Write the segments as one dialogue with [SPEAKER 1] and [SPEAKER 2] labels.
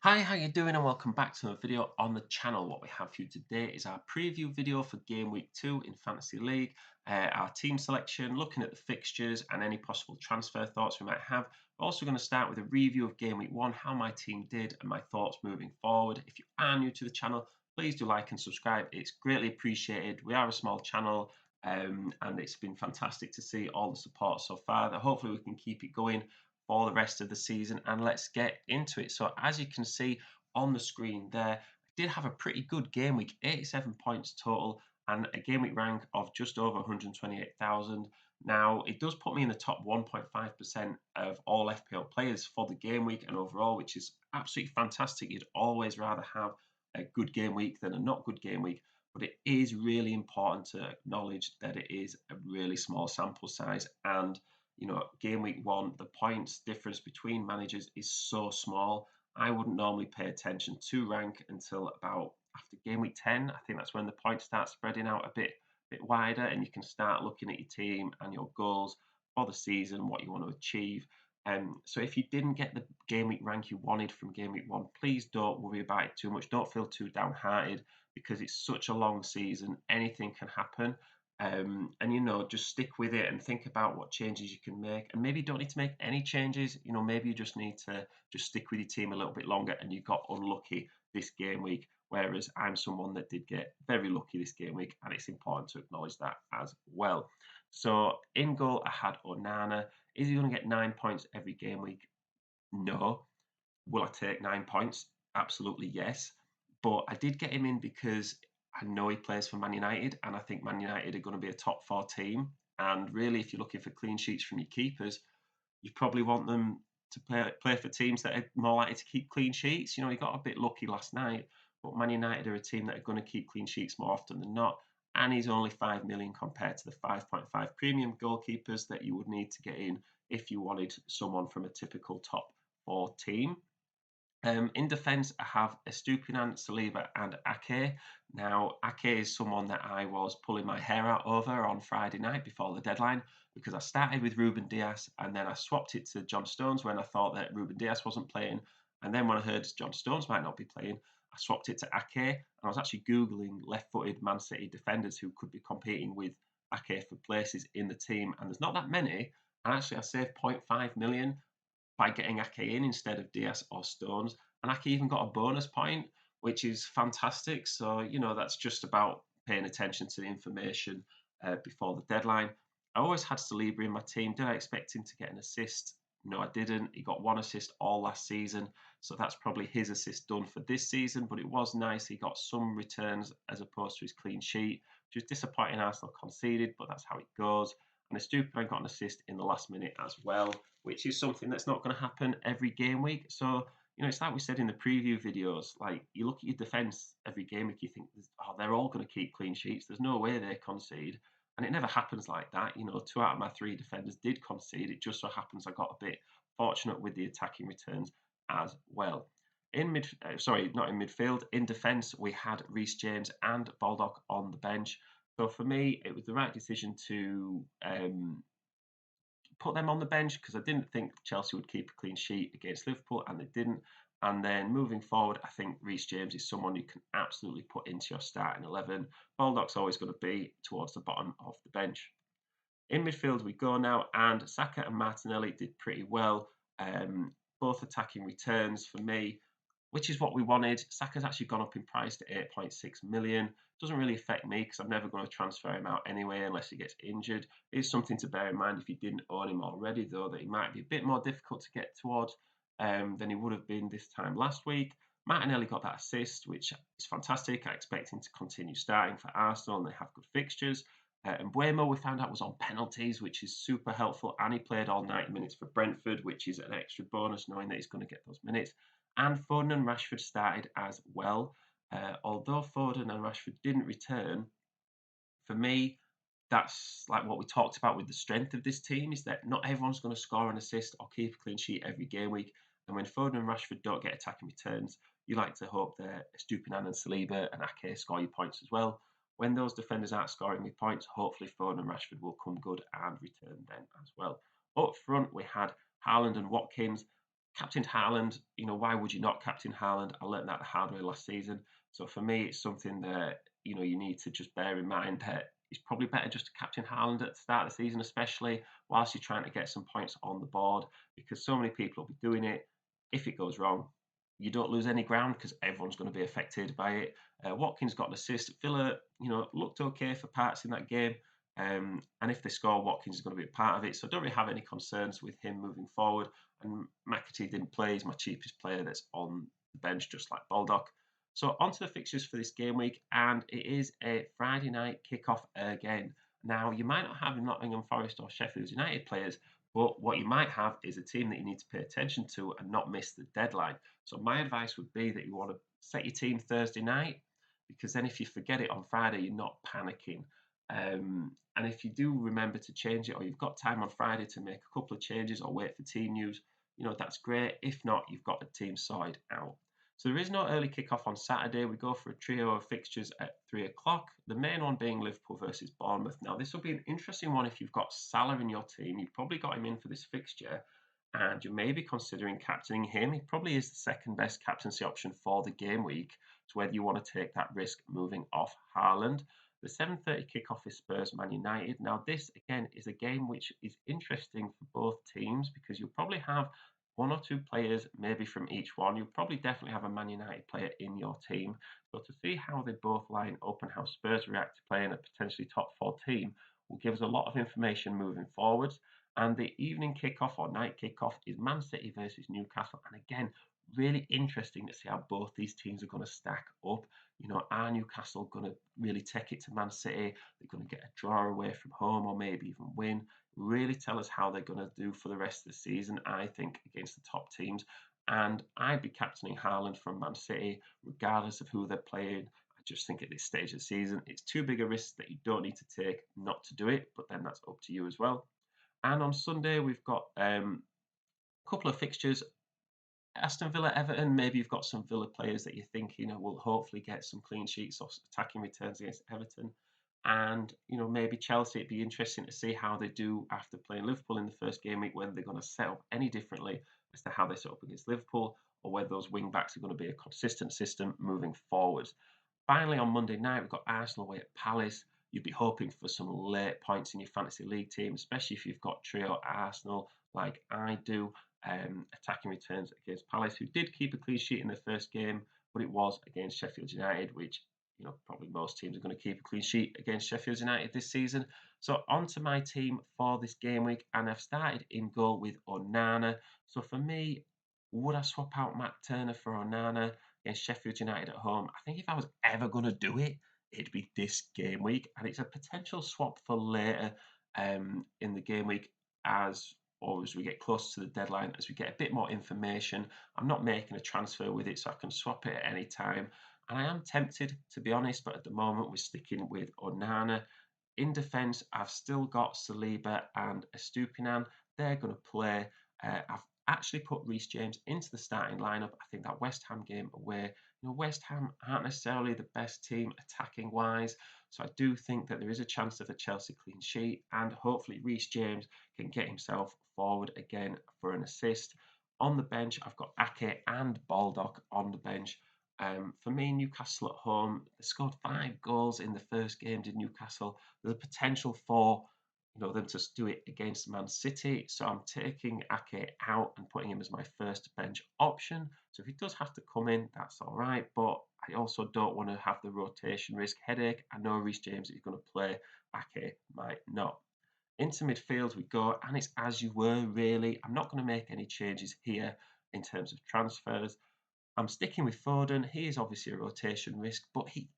[SPEAKER 1] Hi, how you doing? And welcome back to another video on the channel. What we have for you today is our preview video for Game Week 2 in Fantasy League, our team selection, looking at the fixtures and any possible transfer thoughts we might have. We're also going to start with a review of Game Week 1, how my team did and my thoughts moving forward. If you are new to the channel, please do like and subscribe. It's greatly appreciated. We are a small channel, and it's been fantastic to see all the support so far. That hopefully we can keep it going for the rest of the season, and let's get into it. So as you can see on the screen there, I did have a pretty good game week, 87 points total and a game week rank of just over 128,000. Now it does put me in the top 1.5% of all FPL players for the game week and overall, which is absolutely fantastic. You'd always rather have a good game week than a not good game week, but it is really important to acknowledge that it is a really small sample size. And game week 1, the points difference between managers is so small. I wouldn't normally pay attention to rank until about after game week 10. I think that's when the points start spreading out a bit wider, and you can start looking at your team and your goals for the season, what you want to achieve. So if you didn't get the game week rank you wanted from game week 1, please don't worry about it too much. Don't feel too downhearted because it's such a long season. Anything can happen. And just stick with it and think about what changes you can make, and maybe you don't need to make any changes. Maybe you just need to just stick with your team a little bit longer and you got unlucky this game week, whereas I'm someone that did get very lucky this game week, and it's important to acknowledge that as well. So in goal I had Onana. Is he going to get 9 points every game week? No. Will I take 9 points? Absolutely yes. But I did get him in because I know he plays for Man United, and I think Man United are going to be a top four team. And really, if you're looking for clean sheets from your keepers, you probably want them to play for teams that are more likely to keep clean sheets. He got a bit lucky last night, but Man United are a team that are going to keep clean sheets more often than not. And he's only 5 million compared to the 5.5 premium goalkeepers that you would need to get in if you wanted someone from a typical top four team. In defence, I have Estupinan, Saliba, and Ake. Now, Ake is someone that I was pulling my hair out over on Friday night before the deadline because I started with Ruben Diaz and then I swapped it to John Stones when I thought that Ruben Diaz wasn't playing. And then when I heard John Stones might not be playing, I swapped it to Ake. And I was actually Googling left footed Man City defenders who could be competing with Ake for places in the team. And there's not that many. And actually, I saved 0.5 million by getting Ake in instead of Diaz or Stones. And Ake even got a bonus point, which is fantastic. So, that's just about paying attention to the information before the deadline. I always had Saliba in my team. Did I expect him to get an assist? No, I didn't. He got one assist all last season. So that's probably his assist done for this season. But it was nice. He got some returns as opposed to his clean sheet, which was disappointing. Arsenal conceded, but that's how it goes. And Estupiñán got an assist in the last minute as well, which is something that's not going to happen every game week. So, it's like we said in the preview videos, like you look at your defence every game week, you think, oh, they're all going to keep clean sheets. There's no way they concede. And it never happens like that. 2 out of my 3 defenders did concede. It just so happens I got a bit fortunate with the attacking returns as well. Not in midfield. In defence, we had Reece James and Baldock on the bench. So for me, it was the right decision to put them on the bench because I didn't think Chelsea would keep a clean sheet against Liverpool, and they didn't. And then moving forward, I think Reece James is someone you can absolutely put into your starting 11. Baldock's always going to be towards the bottom of the bench. In midfield we go now, and Saka and Martinelli did pretty well. Both attacking returns for me, which is what we wanted. Saka's actually gone up in price to 8.6 million. Doesn't really affect me because I'm never going to transfer him out anyway unless he gets injured. It is something to bear in mind if you didn't own him already, though, that he might be a bit more difficult to get towards than he would have been this time last week. Martinelli got that assist, which is fantastic. I expect him to continue starting for Arsenal, and they have good fixtures. And Buemo, we found out, was on penalties, which is super helpful. And he played all 90 minutes for Brentford, which is an extra bonus knowing that he's going to get those minutes. And Foden and Rashford started as well. Although Foden and Rashford didn't return, for me, that's like what we talked about with the strength of this team is that not everyone's going to score an assist or keep a clean sheet every game week. And when Foden and Rashford don't get attacking returns, you like to hope that Stupinan and Saliba and Ake score your points as well. When those defenders aren't scoring me points, hopefully Foden and Rashford will come good and return then as well. Up front, we had Haaland and Watkins. Captain Haaland, why would you not captain Haaland? I learned that the hard way last season. So for me, it's something that, you need to just bear in mind that it's probably better just to captain Haaland at the start of the season, especially whilst you're trying to get some points on the board, because so many people will be doing it. If it goes wrong, you don't lose any ground because everyone's going to be affected by it. Watkins got an assist. Villa, looked okay for parts in that game. And if they score, Watkins is going to be a part of it. So I don't really have any concerns with him moving forward. And McAtee didn't play. He's my cheapest player that's on the bench, just like Baldock. So on to the fixtures for this game week, and it is a Friday night kickoff again. Now, you might not have Nottingham Forest or Sheffield United players, but what you might have is a team that you need to pay attention to and not miss the deadline. So my advice would be that you want to set your team Thursday night, because then if you forget it on Friday, you're not panicking. And if you do remember to change it, or you've got time on Friday to make a couple of changes or wait for team news, that's great. If not, you've got the team sorted out. So there is no early kickoff on Saturday. We go for a trio of fixtures at 3 o'clock. The main one being Liverpool versus Bournemouth. Now, this will be an interesting one if you've got Salah in your team. You've probably got him in for this fixture, and you may be considering captaining him. He probably is the second best captaincy option for the game week. So whether you want to take that risk moving off Haaland. The 7:30 kickoff is Spurs Man United. Now, this again is a game which is interesting for both teams because you'll probably have one or two players, maybe from each one. You'll probably definitely have a Man United player in your team. So to see how they both line up and how Spurs react to playing a potentially top four team will give us a lot of information moving forwards. And the evening kickoff or night kickoff is Man City versus Newcastle. And again, really interesting to see how both these teams are going to stack up. Are Newcastle going to really take it to Man City? They're going to get a draw away from home or maybe even win. Really tell us how they're going to do for the rest of the season, I think, against the top teams. And I'd be captaining Haaland from Man City, regardless of who they're playing. I just think at this stage of the season, it's too big a risk that you don't need to take not to do it, but then that's up to you as well. And on Sunday, we've got a couple of fixtures. Aston Villa, Everton, maybe you've got some Villa players that you think, will hopefully get some clean sheets or attacking returns against Everton. And, maybe Chelsea, it'd be interesting to see how they do after playing Liverpool in the first game week, whether they're going to set up any differently as to how they set up against Liverpool, or whether those wing backs are going to be a consistent system moving forward. Finally, on Monday night, we've got Arsenal away at Palace. You'd be hoping for some late points in your fantasy league team, especially if you've got trio Arsenal like I do. Attacking returns against Palace, who did keep a clean sheet in the first game, but it was against Sheffield United, which probably most teams are going to keep a clean sheet against Sheffield United this season. So on to my team for this game week, and I've started in goal with Onana. So for me, would I swap out Matt Turner for Onana against Sheffield United at home? I think if I was ever going to do it, it'd be this game week, and it's a potential swap for later in the game week as we get close to the deadline, as we get a bit more information. I'm not making a transfer with it, so I can swap it at any time. And I am tempted, to be honest, but at the moment we're sticking with Onana. In defence, I've still got Saliba and Estupinan. They're going to play. I've actually put Reece James into the starting lineup. I think that West Ham game away, West Ham aren't necessarily the best team attacking wise. So I do think that there is a chance of a Chelsea clean sheet, and hopefully Reece James can get himself forward again for an assist. On the bench, I've got Ake and Baldock on the bench. For me, Newcastle at home, they scored 5 goals in the first game, did Newcastle. There's a potential for them to do it against Man City. So I'm taking Ake out and putting him as my first bench option. So if he does have to come in, that's all right. But I also don't want to have the rotation risk headache. I know Reece James is going to play. Ake might not. Into midfield we go, and it's as you were, really. I'm not going to make any changes here in terms of transfers. I'm sticking with Foden. He is obviously a rotation risk, but he's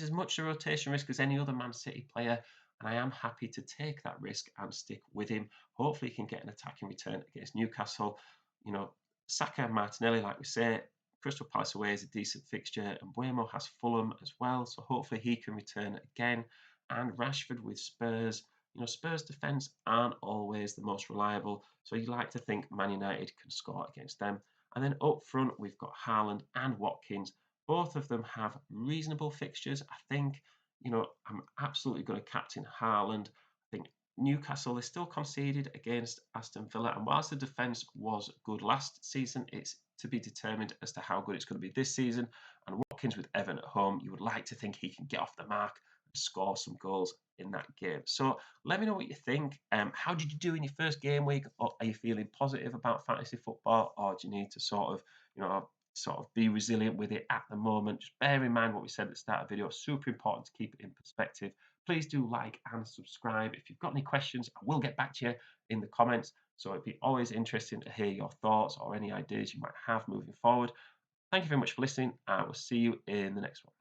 [SPEAKER 1] as much a rotation risk as any other Man City player, and I am happy to take that risk and stick with him. Hopefully, he can get an attacking return against Newcastle. You know, Saka and Martinelli, like we say, Crystal Palace away is a decent fixture, and Buemo has Fulham as well, so hopefully he can return again. And Rashford with Spurs. Spurs defence aren't always the most reliable, so you like to think Man United can score against them. And then up front, we've got Haaland and Watkins. Both of them have reasonable fixtures. I think, I'm absolutely going to captain Haaland. I think Newcastle, they still conceded against Aston Villa, and whilst the defence was good last season, it's to be determined as to how good it's going to be this season. And Watkins with Everton at home, you would like to think he can get off the mark and score some goals in that game. So let me know what you think. How did you do in your first game week? Or are you feeling positive about fantasy football, or do you need to sort of be resilient with it at the moment? Just bear in mind what we said at the start of the video. Super important to keep it in perspective. Please do like and subscribe. If you've got any questions, I will get back to you in the comments. So it'd be always interesting to hear your thoughts or any ideas you might have moving forward. Thank you very much for listening. I will see you in the next one.